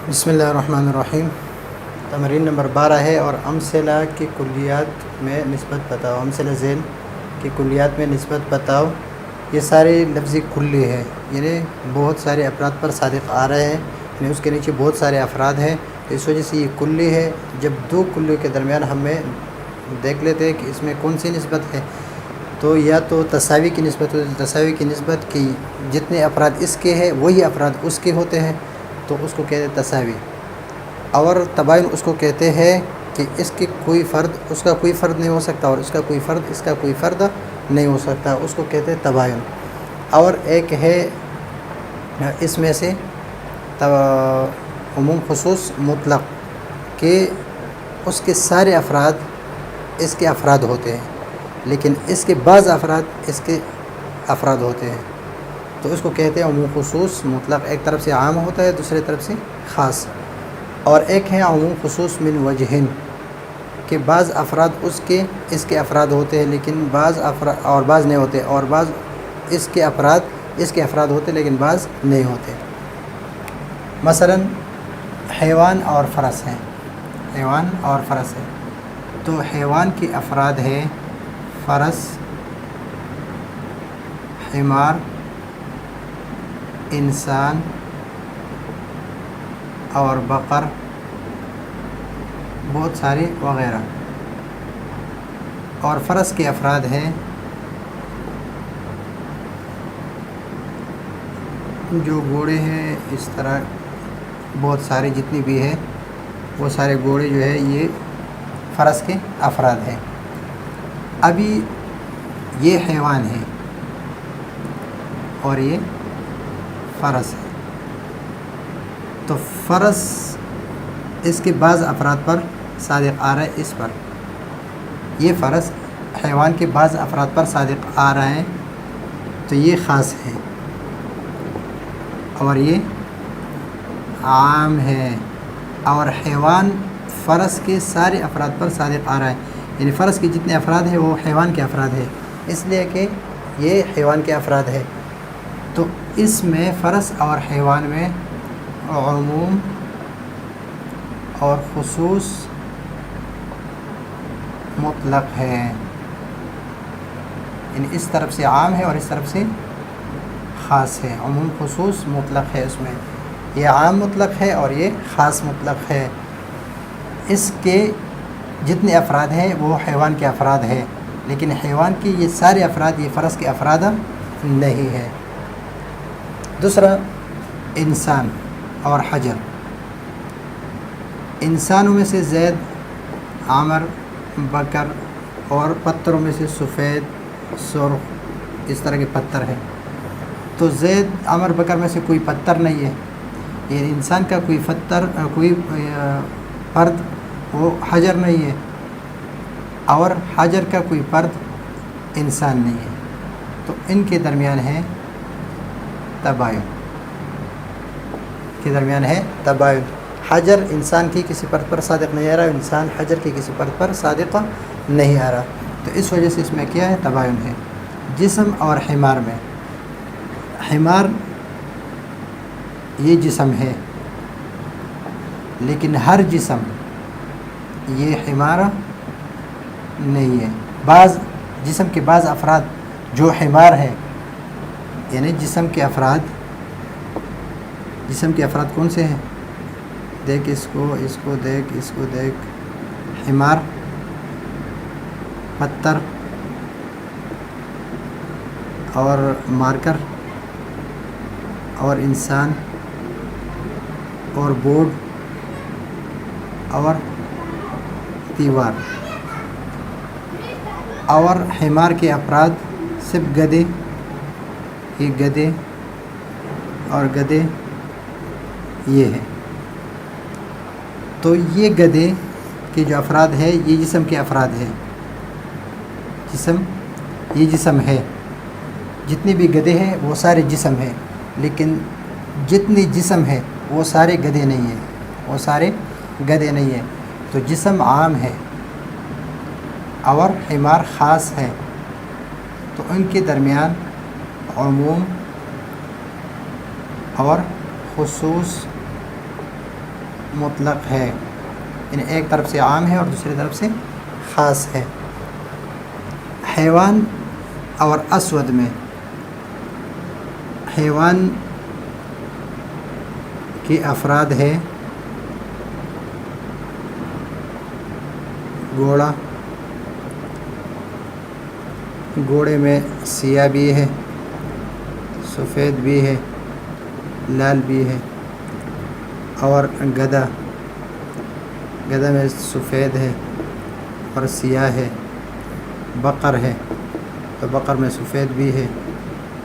بسم اللہ الرحمن الرحیم۔ تمرین نمبر 12 ہے اور امثلہ کی کلیات میں نسبت بتاؤ۔ امثلہ ذیل کی کلیات میں نسبت بتاؤ۔ یہ سارے لفظی کلی ہے، یعنی بہت سارے افراد پر صادق آ رہے ہیں، یعنی اس کے نیچے بہت سارے افراد ہیں، تو اس وجہ سے یہ کلی ہے۔ جب دو کلیوں کے درمیان ہمیں دیکھ لیتے ہیں کہ اس میں کون سی نسبت ہے، تو یا تو تساوی کی نسبت ہوتی ہے، تساوی کی نسبت کی جتنے افراد اس کے ہیں وہی افراد اس کے ہوتے ہیں، تو اس کو کہتے ہیں تساوی۔ اور تباین اس کو کہتے ہیں کہ اس کی کوئی فرد اس کا کوئی فرد نہیں ہو سکتا اور اس کا کوئی فرد اس کا کوئی فرد نہیں ہو سکتا، اس کو کہتے ہیں تباین۔ اور ایک ہے اس میں سے عموم خصوص مطلق، کہ اس کے سارے افراد اس کے افراد ہوتے ہیں، لیکن اس کے بعض افراد اس کے افراد ہوتے ہیں، تو اس کو کہتے ہیں عموم خصوص مطلق۔ ایک طرف سے عام ہوتا ہے، دوسری طرف سے خاص۔ اور ایک ہے عموم خصوص من وجہن، کہ بعض افراد اس کے افراد ہوتے ہیں لیکن بعض نہیں ہوتے، اور بعض اس کے افراد ہوتے لیکن بعض نہیں ہوتے۔ مثلا حیوان اور فرس ہیں، حیوان اور فرس ہے، تو حیوان کے افراد ہے فرس، حمار، انسان اور بقر، بہت سارے وغیرہ۔ اور فرس کے افراد ہیں جو گھوڑے ہیں، اس طرح بہت سارے جتنی بھی ہے وہ سارے گھوڑے جو ہے یہ فرس کے افراد ہیں۔ ابھی یہ حیوان ہے اور یہ فرس ہے، تو فرس اس کے بعض افراد پر صادق آ رہا ہے، اس پر یہ فرس حیوان کے بعض افراد پر صادق آ رہا ہے، تو یہ خاص ہے، اور یہ عام ہے۔ اور حیوان فرس کے سارے افراد پر صادق آ رہا ہے، یعنی فرس کے جتنے افراد ہیں وہ حیوان کے افراد ہیں، اس لیے کہ یہ حیوان کے افراد ہے، تو اس میں فرس اور حیوان میں عموم اور خصوص مطلق ہے، یعنی اس طرف سے عام ہے اور اس طرف سے خاص ہے۔ عموم خصوص مطلق ہے، اس میں یہ عام مطلق ہے اور یہ خاص مطلق ہے۔ اس کے جتنے افراد ہیں وہ حیوان کے افراد ہیں، لیکن حیوان کے یہ سارے افراد یہ فرس کے افراد نہیں ہے۔ دوسرا انسان اور حجر۔ انسانوں میں سے زید، عامر، بکر، اور پتھروں میں سے سفید، سرخ، اس طرح کے پتھر ہیں، تو زید، عامر، بکر میں سے کوئی پتھر نہیں ہے، یہ انسان کا کوئی فرد وہ حجر نہیں ہے، اور حجر کا کوئی فرد انسان نہیں ہے، تو ان کے درمیان ہے تباین، تباین۔ حجر انسان کی کسی فرد پر صادق نہیں آ رہا، انسان حجر کی کسی فرد پر صادق نہیں آ رہا، تو اس وجہ سے اس میں کیا ہے؟ تباین ہے۔ جسم اور حمار میں، حمار یہ جسم ہے، لیکن ہر جسم یہ حمار نہیں ہے۔ بعض جسم کے بعض افراد جو حمار ہیں، یعنی جسم کے افراد کون سے ہیں؟ دیکھ اس کو دیکھ، حمار، پتھر اور مارکر اور انسان اور بورڈ اور دیوار۔ اور حمار کے افراد صرف گدھے، یہ گدھے اور گدھے یہ ہے، تو یہ گدھے کے جو افراد ہے یہ جسم کے افراد ہیں، یہ جسم ہے، جتنے بھی گدھے ہیں وہ سارے جسم ہیں، لیکن جتنی جسم ہے وہ سارے گدھے نہیں ہیں، تو جسم عام ہے اور حمار خاص ہے، تو ان کے درمیان عموم اور خصوص مطلق ہے، یعنی ایک طرف سے عام ہے اور دوسری طرف سے خاص ہے۔ حیوان اور اسود میں، حیوان کی افراد ہے گھوڑا، گھوڑے میں سیاہ بھی ہے، سفید بھی ہے، لال بھی ہے، اور گدھا، گدھا میں سفید ہے اور سیاہ ہے۔ بقر ہے تو بقر میں سفید بھی ہے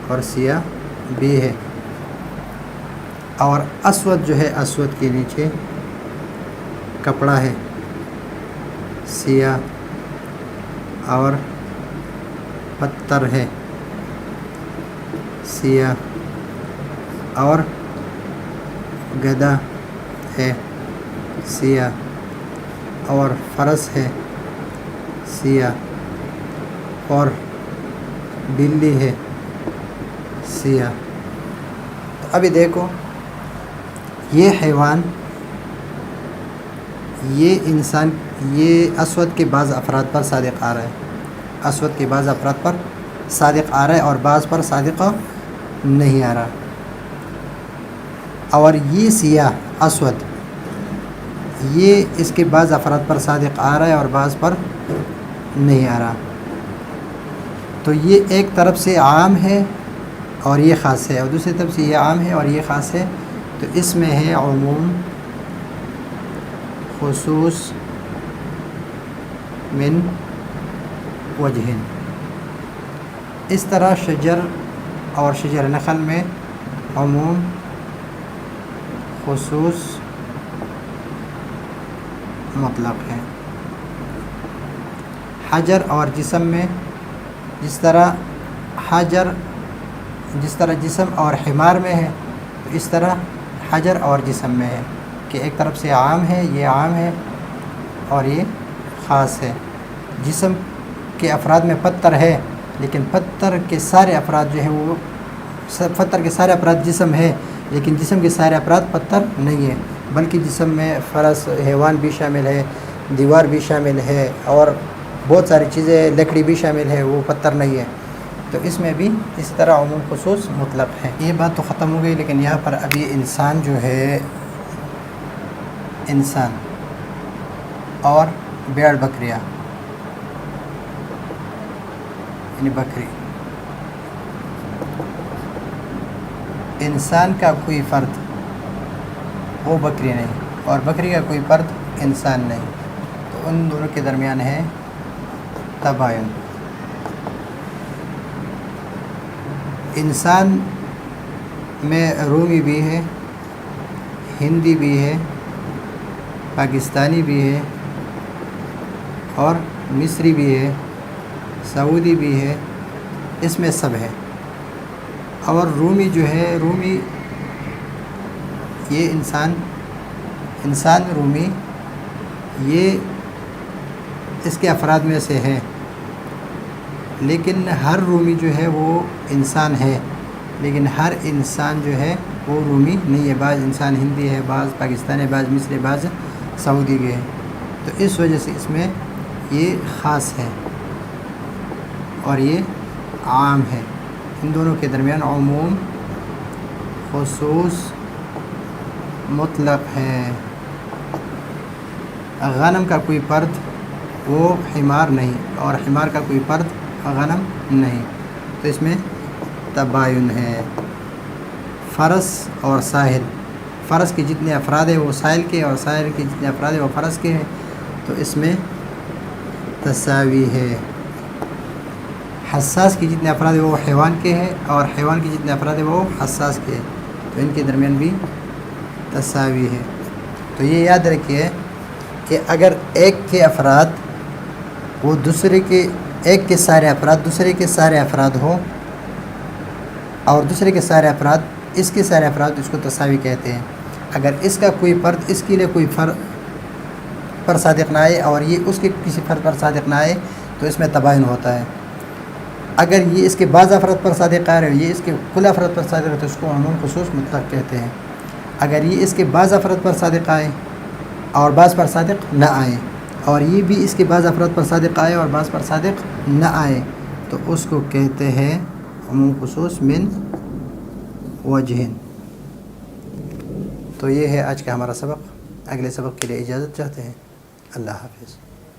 اور سیاہ بھی ہے۔ اور اسود جو ہے، اسود کے نیچے کپڑا ہے سیاہ، اور پتھر ہے سیاہ، اور گدھا ہے سیاہ، اور فرس ہے سیاہ، اور بلی ہے سیاہ۔ تو ابھی دیکھو، یہ حیوان، یہ انسان، یہ اسود کے بعض افراد پر صادق آ رہا ہے، اسود کے بعض افراد پر صادق آ رہا ہے اور بعض پر صادق نہیں آ رہا۔ اور یہ سیاہ اسود، یہ اس کے بعض افراد پر صادق آ رہا ہے اور بعض پر نہیں آ رہا۔ تو یہ ایک طرف سے عام ہے اور یہ خاص ہے، اور دوسری طرف سے یہ عام ہے اور یہ خاص ہے۔ تو اس میں ہے عموم، خصوص، من وجہ۔ اس طرح شجر اور شجر نخل میں عموم، خصوص، مطلق ہے۔ حجر اور جسم میں، جس طرح حجر، جس طرح جسم اور حمار میں ہے، تو اس طرح حجر اور جسم میں ہے کہ ایک طرف سے عام ہے، یہ عام ہے اور یہ خاص ہے۔ جسم کے افراد میں پتھر ہے، لیکن پتھر کے سارے افراد جو ہے وہ، پتھر کے سارے افراد جسم ہے، لیکن جسم کے سارے افراد پتھر نہیں ہے، بلکہ جسم میں فرس، حیوان بھی شامل ہے، دیوار بھی شامل ہے، اور بہت ساری چیزیں، لکڑی بھی شامل ہے، وہ پتھر نہیں ہے۔ تو اس میں بھی اس طرح عموم، خصوص، مطلق ہے۔ یہ بات تو ختم ہو گئی، لیکن یہاں پر ابھی انسان جو ہے، انسان اور بیڑ بکریاں، یعنی بکری، انسان کا کوئی فرد وہ بکری نہیں، اور بکری کا کوئی فرد انسان نہیں، تو ان دونوں کے درمیان ہے تباین۔ انسان میں رومی بھی ہے، ہندی بھی ہے، پاکستانی بھی ہے، اور مصری بھی ہے، سعودی بھی ہے، اس میں سب ہے۔ اور رومی جو ہے، رومی یہ انسان رومی، یہ اس کے افراد میں سے ہے، لیکن ہر رومی جو ہے وہ انسان ہے، لیکن ہر انسان جو ہے وہ رومی نہیں ہے۔ بعض انسان ہندی ہے، بعض پاکستانی، بعض مصری، بعض سعودی کے ہیں۔ تو اس وجہ سے اس میں یہ خاص ہے اور یہ عام ہے۔ ان دونوں کے درمیان عموم، خصوص، مطلق ہے۔ غنم کا کوئی فرد وہ حمار نہیں، اور حمار کا کوئی فرد غنم نہیں، تو اس میں تباین ہے۔ فرس اور ساحل، فرس کے جتنے افراد ہیں وہ ساحل کے، اور ساحل کے جتنے افراد ہیں وہ فرس کے ہیں، تو اس میں تساوی ہے۔ حساس کے جتنے افراد ہیں وہ حیوان کے ہیں، اور حیوان کے جتنے افراد ہیں وہ حساس کے ہیں، تو ان کے درمیان بھی تساوی ہے۔ تو یہ یاد رکھیے کہ اگر ایک کے افراد وہ دوسرے کے، ایک کے سارے افراد دوسرے کے سارے افراد ہو، اور دوسرے کے سارے افراد اس کے سارے افراد، اس کو تساوی کہتے ہیں۔ اگر اس کا کوئی فرد اس کے لیے کوئی فرد پر صادق نہ آئے اور یہ اس کے کسی فرد پر صادق نہ آئے، تو اس میں تباین ہوتا ہے۔ اگر یہ اس کے بعض افراد پر صادق آ رہے ہو، یہ اس کے کل افراد پر صادق ہے، تو اس کو عموم، خصوص، مطلق کہتے ہیں۔ اگر یہ اس کے بعض افراد پر صادق آئے اور بعض پر صادق نہ آئے، اور یہ بھی اس کے بعض افراد پر صادق آئے اور بعض پر صادق نہ آئے، تو اس کو کہتے ہیں عموم خصوص من وجہ۔ تو یہ ہے آج کا ہمارا سبق۔ اگلے سبق کے لیے اجازت چاہتے ہیں۔ اللہ حافظ۔